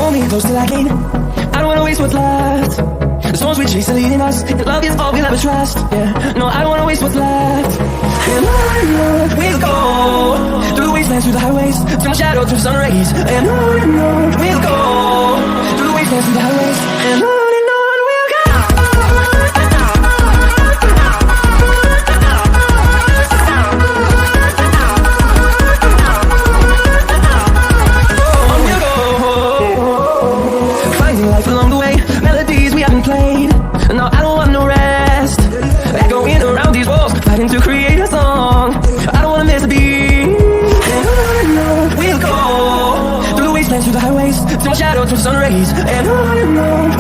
Hold me close till I gain. I don't wanna waste what's left. The storms we chase are leading us, and love is all we'll ever trust. Yeah, no, I don't wanna waste what's left. And on we'll go, through the wastelands, through the highways, till my shadow turns to sun rays. And on we'll go, through the wastelands, through the highways, and on we'll go. Life along the way, melodies we haven't played. No, I don't want no rest. Echoing around these walls, fighting to create a song. I don't wanna miss a beat. And on we'll go, through the wastelands, through the highways, till my shadow turns to sun rays. And on